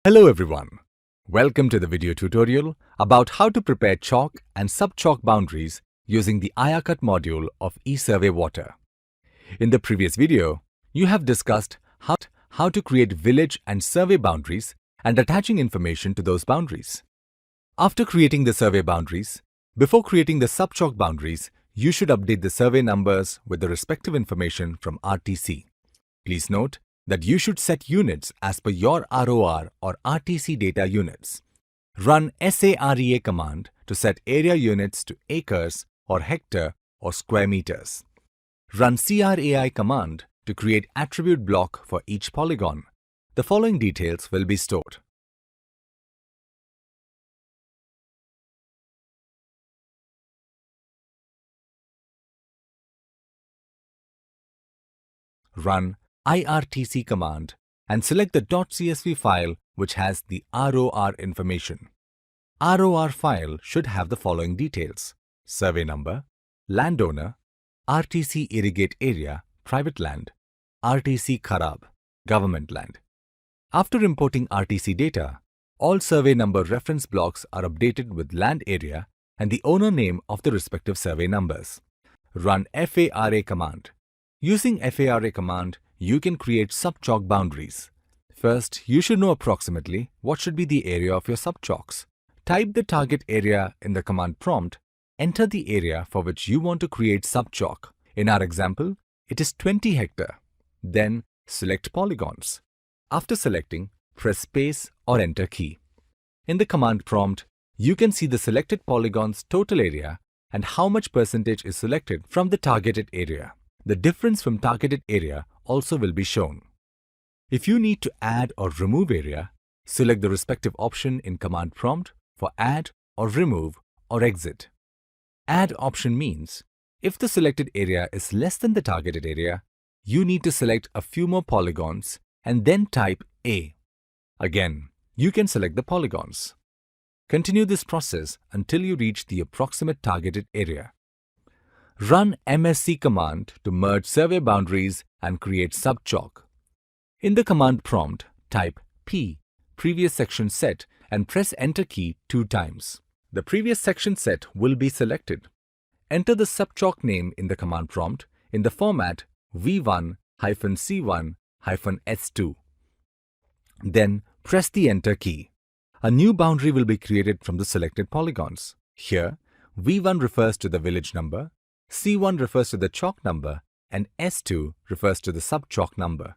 Hello everyone. Welcome to the video tutorial about how to prepare chalk and sub-chalk boundaries using the Ayacut module of ESurvey Water. In the previous video, you have discussed how to create village and survey boundaries and attaching information to those boundaries. After creating the survey boundaries, before creating the sub-chalk boundaries, you should update the survey numbers with the respective information from RTC. Please note that you should set units as per your ROR or RTC Data Units. Run SAREA command to set area units to acres or hectare or square meters. Run CRAI command to create attribute block for each polygon. The following details will be stored. Run IRTC command and select the .csv file which has the ROR information. ROR file should have the following details: survey number, landowner, RTC irrigate area, private land, RTC Kharab, government land. After importing RTC data, all survey number reference blocks are updated with land area and the owner name of the respective survey numbers. Run FARA command. Using FARA command, you can create sub-chalk boundaries. First, you should know approximately what should be the area of your sub-chalks. Type the target area in the command prompt, enter the area for which you want to create sub-chalk. In our example, it is 20 hectare. Then select polygons. After selecting, press space or enter key. In the command prompt, you can see the selected polygon's total area and how much percentage is selected from the targeted area. The difference from targeted area also will be shown. If you need to add or remove area, select the respective option in command prompt for add or remove or exit. Add option means if the selected area is less than the targeted area, you need to select a few more polygons and then type A. Again, you can select the polygons. Continue this process until you reach the approximate targeted area. Run MSC command to merge survey boundaries and create sub-chalk. In the command prompt, type P, previous section set, and press enter key 2 times. The previous section set will be selected. Enter the sub-chalk name in the command prompt in the format V1-C1-S2. Then press the enter key. A new boundary will be created from the selected polygons. Here, V1 refers to the village number, C1 refers to the chalk number, and S2 refers to the sub-chalk number.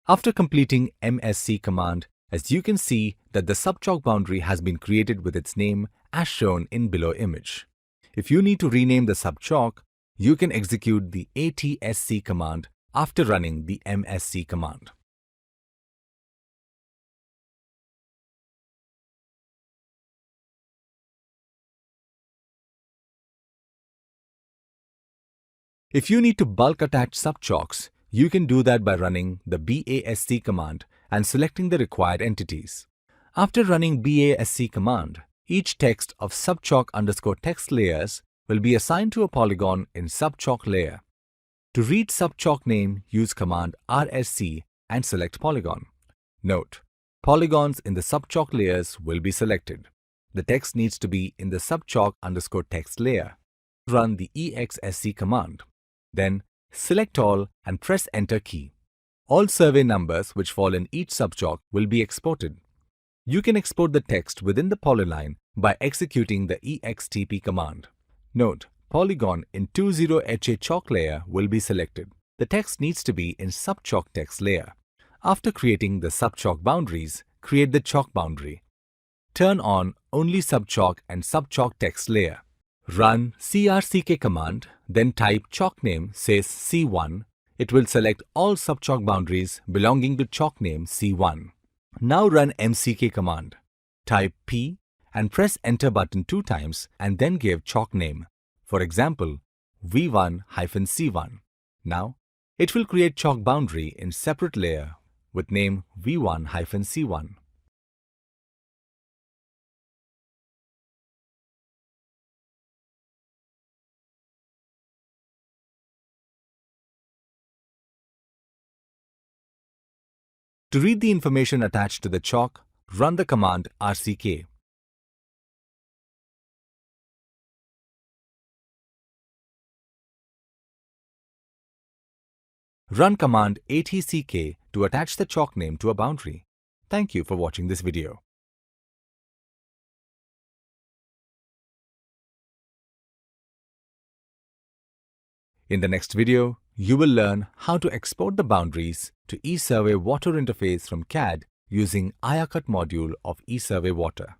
After completing MSC command, as you can see that the sub-chalk boundary has been created with its name as shown in below image. If you need to rename the sub-chalk, you can execute the ATSC command after running the MSC command. If you need to bulk attach sub-chalks, you can do that by running the BASC command and selecting the required entities. After running BASC command, each text of sub-chalk_text layers will be assigned to a polygon in sub-chalk layer. To read sub-chalk name, use command RSC and select polygon. Note, polygons in the sub-chalk layers will be selected. The text needs to be in the sub-chalk_text layer. Run the EXSC command. Then select all and press enter key. All survey numbers which fall in each sub-chalk will be exported. You can export the text within the polyline by executing the EXTP command. Note, polygon in 20HA chalk layer will be selected. The text needs to be in sub-chalk text layer. After creating the sub-chalk boundaries, create the chalk boundary. Turn on only sub-chalk and sub-chalk text layer. Run CRCK command, then type chalk name says C1. It will select all sub-chalk boundaries belonging to chalk name C1. Now run MCK command. Type P and press enter button 2 times and then give chalk name. For example, V1-C1. Now, it will create chalk boundary in separate layer with name V1-C1. To read the information attached to the chalk, run the command rck. Run command atck to attach the chalk name to a boundary. Thank you for watching this video. In the next video, you will learn how to export the boundaries to ESurvey water interface from CAD using Ayacut module of ESurvey Water.